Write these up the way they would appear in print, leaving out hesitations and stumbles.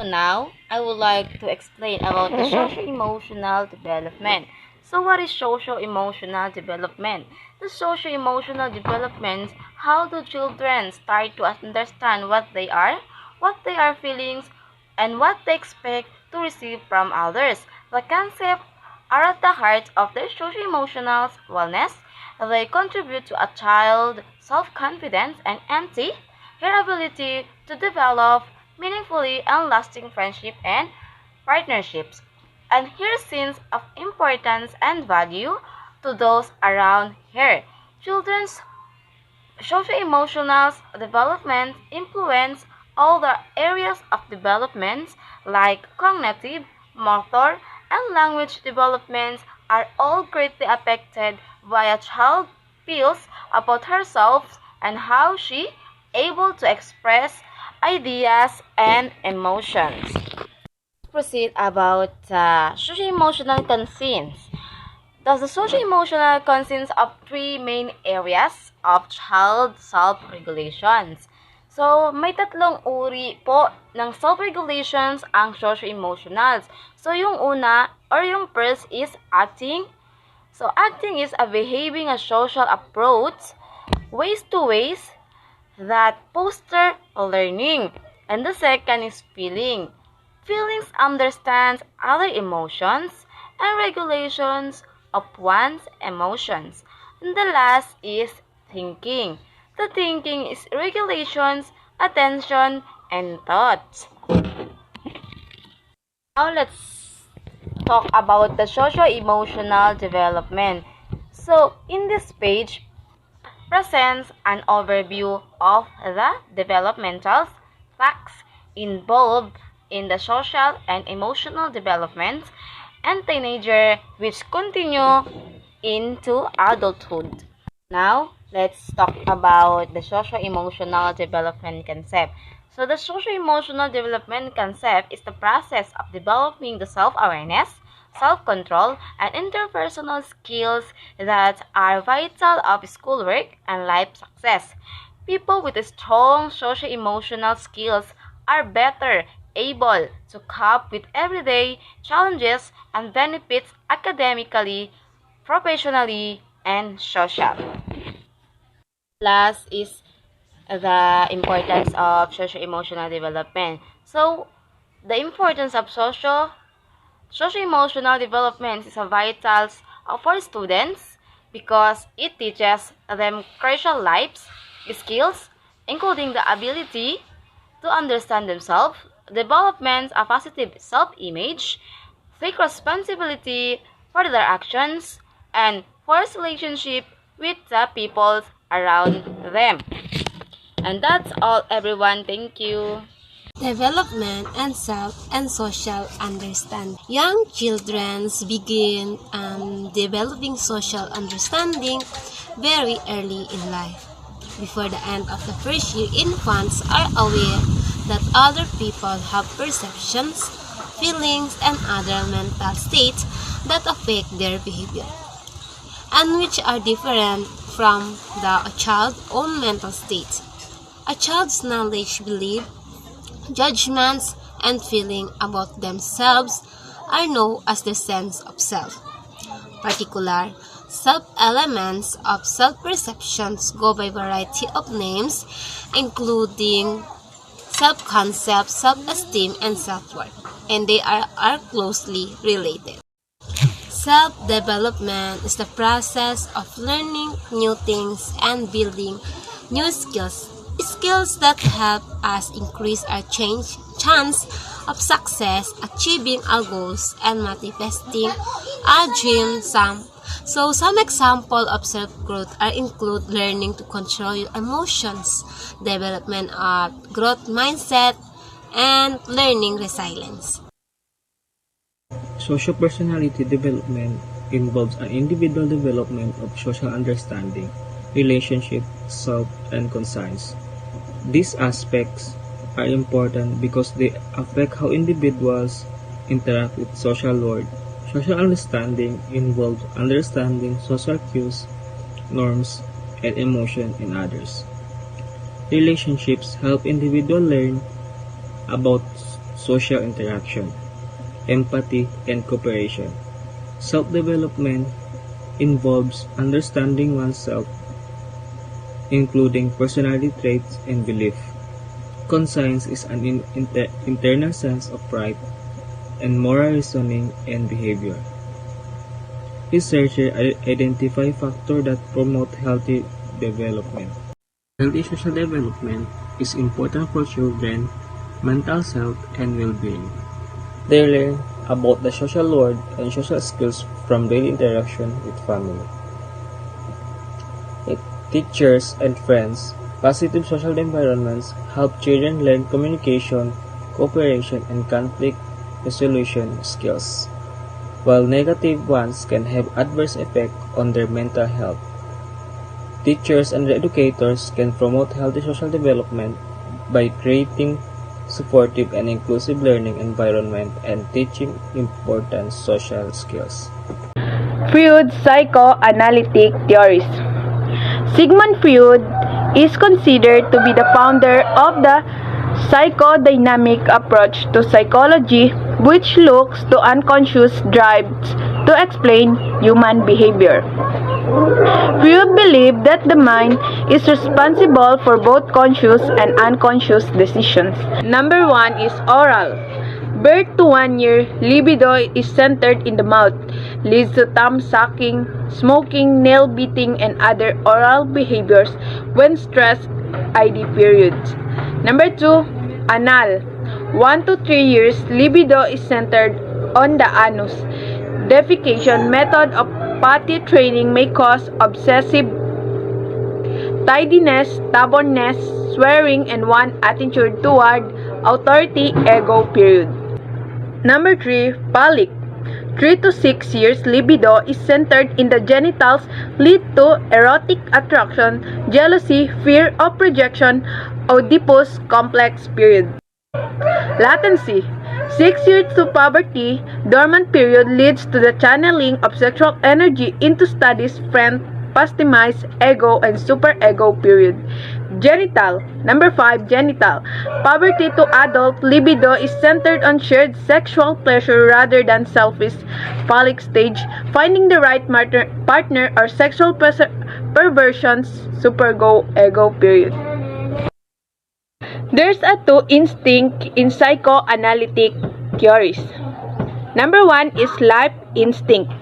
Now, I would like to explain about the socio-emotional development. So, what is socio-emotional development? The socio-emotional development, how do children start to understand what they are feeling, and what they expect to receive from others. The concepts are at the heart of their socio-emotional wellness. They contribute to a child's self-confidence and empathy, her ability to develop meaningfully and lasting friendship and partnerships, and her sense of importance and value to those around her. Children's socio-emotional development influence all the areas of development like cognitive, motor, and language development are all greatly affected by a child feels about herself and how she able to express ideas and emotions. Proceed about socio-emotional conscience. Thus, the social-emotional consists of three main areas of child self-regulations. So, may tatlong uri po ng self-regulations ang socio-emotionals. So, yung una or yung first is acting. So, acting is a behaving a social approach, ways to ways that foster learning. And the second is feeling. Feelings understands other emotions and regulations of one's emotions. And the last is thinking. The thinking is regulations, attention, and thoughts. Now let's talk about the socio-emotional development. So in this page presents an overview of the developmental facts involved in the social and emotional development and teenager which continue into adulthood. Now, let's talk about the socio-emotional development concept. So, the socio-emotional development concept is the process of developing the self-awareness, self-control, and interpersonal skills that are vital of schoolwork and life success. People with strong socio-emotional skills are better able to cope with everyday challenges and benefits academically, professionally, and social. Last is the importance of socio-emotional development. So, the importance of socio-emotional development is a vital for students because it teaches them crucial life skills, including the ability to understand themselves, development a positive self-image, take responsibility for their actions, and force relationship with the people around them. And that's all, everyone. Thank you. Development and self and social understanding. Young children begin developing social understanding very early in life. Before the end of the first year, infants are aware that other people have perceptions, feelings, and other mental states that affect their behavior, and which are different from the child's own mental state. A child's knowledge, belief, judgments, and feeling about themselves are known as the sense of self. Particular sub-elements of self-perceptions go by variety of names, including self-concept, self-esteem, and self-worth, and they are closely related. Self-development is the process of learning new things and building new skills that help us increase our chance of success, achieving our goals, and manifesting our dreams. Some examples of self-growth include learning to control your emotions, development of growth mindset, and learning resilience. Socio-personality development involves an individual development of social understanding, relationship, self, and conscience. These aspects are important because they affect how individuals interact with social world. Social understanding involves understanding social cues, norms, and emotion in others. Relationships help individuals learn about social interaction, empathy, and cooperation. Self-development involves understanding oneself, including personality traits and belief. Conscience is an internal sense of pride and moral reasoning and behavior. Researchers identify factors that promote healthy development. Healthy social development is important for children, mental health, and well-being. They learn about the social world and social skills from daily interaction with family. Teachers and friends, positive social environments help children learn communication, cooperation, and conflict resolution skills, while negative ones can have adverse effects on their mental health. Teachers and educators can promote healthy social development by creating supportive and inclusive learning environment and teaching important social skills. Freud's psychoanalytic theories. Sigmund Freud is considered to be the founder of the psychodynamic approach to psychology, which looks to unconscious drives to explain human behavior. Freud believed that the mind is responsible for both conscious and unconscious decisions. Number 1 is oral. Birth to 1 year, libido is centered in the mouth, leads to thumb sucking, smoking, nail biting, and other oral behaviors when stressed ID periods. Number 2, anal. 1 to 3 years, libido is centered on the anus. Defecation method of potty training may cause obsessive tidiness, stubbornness, swearing, and one attitude toward authority ego period. Number 3, phallic. 3 to 6 years, libido is centered in the genitals, lead to erotic attraction, jealousy, fear of rejection, Oedipus complex period. Latency. 6 years to puberty, dormant period leads to the channeling of sexual energy into studies, friend, pastimize, ego, and superego period. Genital. Number 5, genital. Puberty to adult, libido is centered on shared sexual pleasure rather than selfish. Phallic stage, finding the right partner or sexual perversions, superego, ego period. There's a 2 instinct in psychoanalytic theories. Number 1 is life instinct.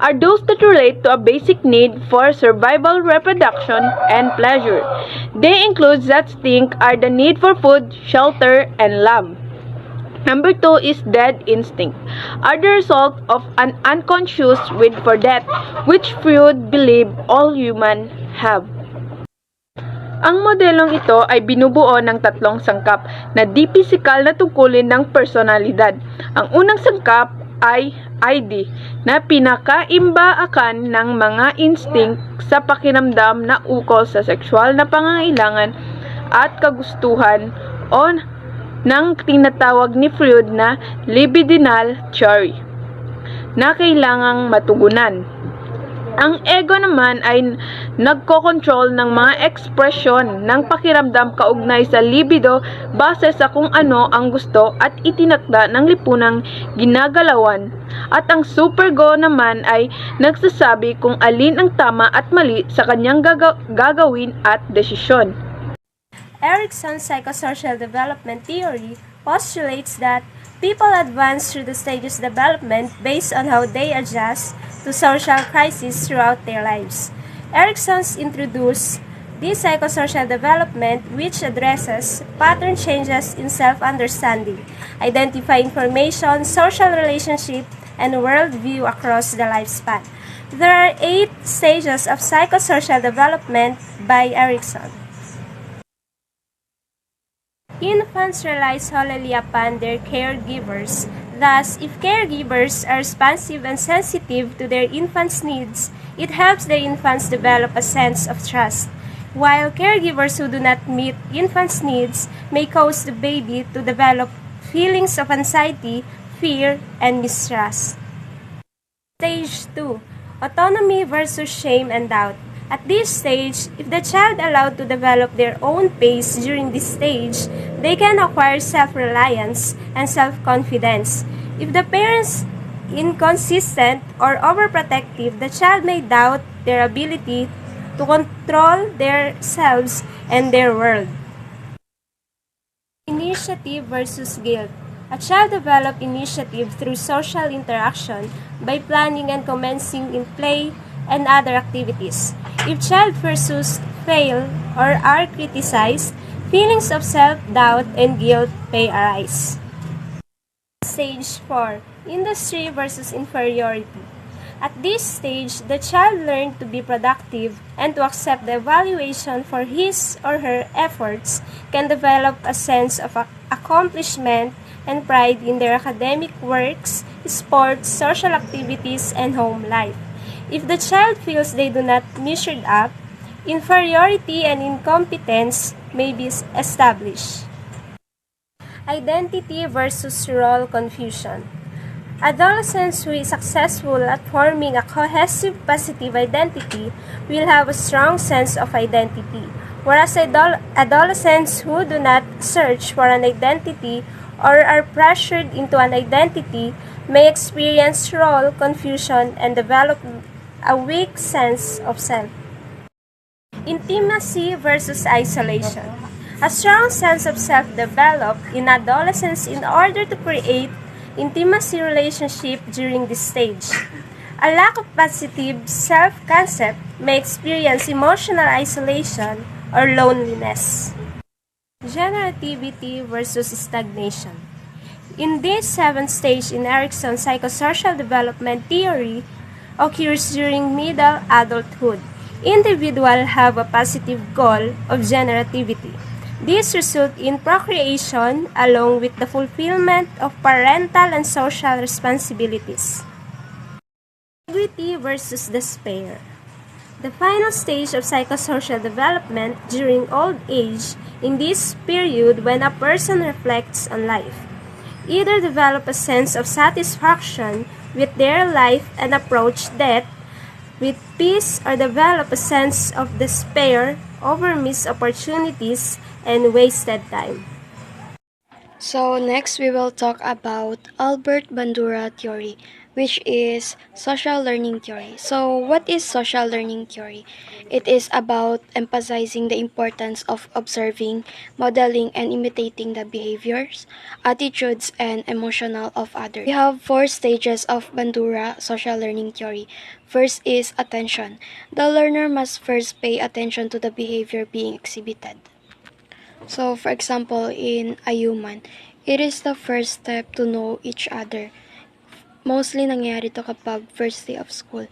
Are those that relate to a basic need for survival, reproduction, and pleasure. They include such things are the need for food, shelter, and love. Number 2 is dead instinct, are the result of an unconscious need for death, which Freud believed all humans have. Ang modelong ito ay binubuo ng 3 sangkap na di pisikal na tungkulin ng personalidad. Ang unang sangkap ay ID na pinakaimbaakan ng mga instinct sa pakiramdam na ukol sa sexual na pangangailangan at kagustuhan o ng tinatawag ni Freud na libidinal theory na kailangang matugunan. Ang ego naman ay nagkokontrol ng mga ekspresyon ng pakiramdam kaugnay sa libido base sa kung ano ang gusto at itinakda ng lipunang ginagalawan. At ang superego naman ay nagsasabi kung alin ang tama at mali sa kanyang gagawin at desisyon. Erikson's psychosocial development theory postulates that people advance through the stages of development based on how they adjust to social crises throughout their lives. Erikson's introduced this psychosocial development, which addresses pattern changes in self-understanding, identify information, social relationship, and worldview across the lifespan. There are 8 stages of psychosocial development by Erikson. Infants rely solely upon their caregivers. Thus, if caregivers are responsive and sensitive to their infants' needs, it helps their infants develop a sense of trust, while caregivers who do not meet infants' needs may cause the baby to develop feelings of anxiety, fear, and mistrust. Stage 2. Autonomy versus shame and doubt. At this stage, if the child allowed to develop their own pace during this stage, they can acquire self-reliance and self-confidence. If the parents inconsistent or overprotective, the child may doubt their ability to control themselves and their world. Initiative versus guilt. A child develops initiative through social interaction by planning and commencing in play and other activities. If child pursues fail or are criticized, feelings of self-doubt and guilt may arise. Stage 4. Industry versus inferiority. At this stage, the child learns to be productive and to accept the evaluation for his or her efforts, can develop a sense of accomplishment and pride in their academic works, sports, social activities, and home life. If the child feels they do not measure up, inferiority and incompetence may be established. Identity versus role confusion. Adolescents who is successful at forming a cohesive positive identity will have a strong sense of identity, whereas adolescents who do not search for an identity or are pressured into an identity may experience role confusion and develop a weak sense of self. Intimacy versus isolation. A strong sense of self developed in adolescence in order to create intimacy relationship during this stage. A lack of positive self-concept may experience emotional isolation or loneliness. Generativity versus stagnation. In this seventh stage in Erikson's psychosocial development theory occurs during middle adulthood. Individuals have a positive goal of generativity. This results in procreation along with the fulfillment of parental and social responsibilities. Integrity versus despair. The final stage of psychosocial development during old age, in this period when a person reflects on life, either develop a sense of satisfaction with their life and approach death with peace, or develop a sense of despair over missed opportunities and wasted time. So next we will talk about Albert Bandura theory, which is social learning theory. So what is social learning theory? It is about emphasizing the importance of observing, modeling, and imitating the behaviors, attitudes, and emotional of others. We have 4 stages of Bandura social learning theory. First is attention. The learner must first pay attention to the behavior being exhibited. So, for example, in a human, it is the first step to know each other. Mostly nangyayari to kapag first day of school.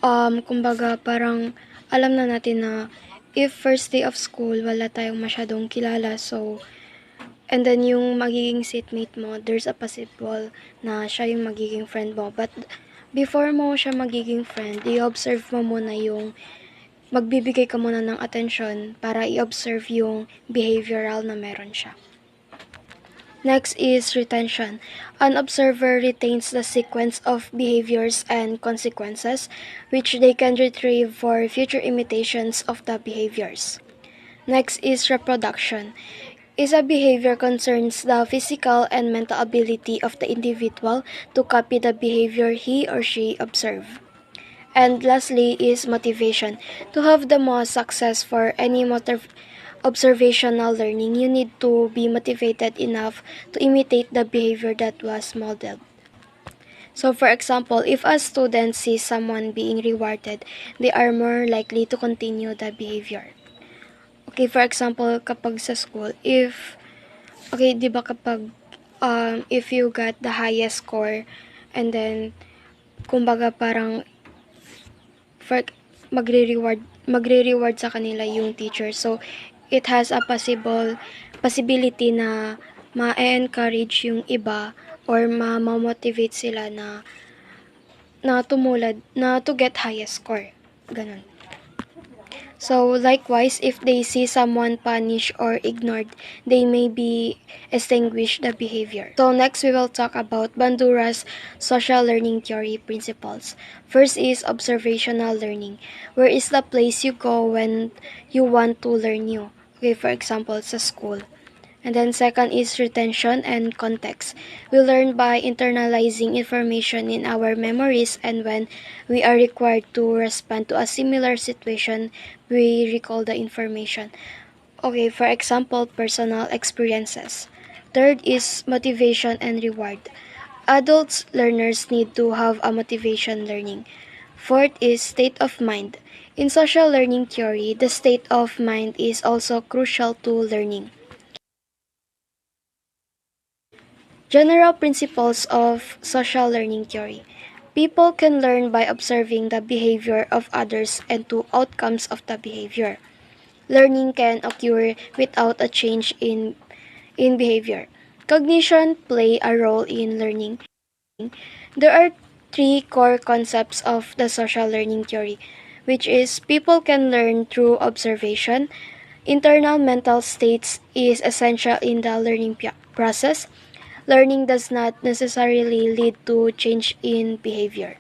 Kumbaga parang alam na natin na if first day of school, wala tayong masyadong kilala. So, and then yung magiging seatmate mo, there's a possible na siya yung magiging friend mo. But before mo siya magiging friend, i-observe mo muna yung magbibigay ka muna ng attention para i-observe yung behavioral na meron siya. Next is retention. An observer retains the sequence of behaviors and consequences which they can retrieve for future imitations of the behaviors. Next is reproduction. Is a behavior concerns the physical and mental ability of the individual to copy the behavior he or she observe. And lastly is motivation. To have the most success for any observational learning, you need to be motivated enough to imitate the behavior that was modeled. So for example, if a student sees someone being rewarded, they are more likely to continue the behavior. Okay, for example, kapag sa school, if you got the highest score and then kumbaga parang magre-reward sa kanila yung teacher. So, it has a possibility na ma-encourage yung iba or ma-motivate sila na tumulad, na to get highest score. Ganun. So likewise, if they see someone punished or ignored, they may be extinguish the behavior. So next we will talk about Bandura's social learning theory principles. First is observational learning. Where is the place you go when you want to learn new? Okay, for example, sa school. And then second is retention and context. We learn by internalizing information in our memories, and when we are required to respond to a similar situation, we recall the information. Okay, for example, personal experiences. Third is motivation and reward. Adults learners need to have a motivation learning. Fourth is state of mind. In social learning theory, the state of mind is also crucial to learning. General principles of social learning theory. People can learn by observing the behavior of others and to outcomes of the behavior. Learning can occur without a change in behavior. Cognition play a role in learning. There are three core concepts of the social learning theory, which is people can learn through observation. Internal mental states is essential in the learning process. Learning does not necessarily lead to change in behavior.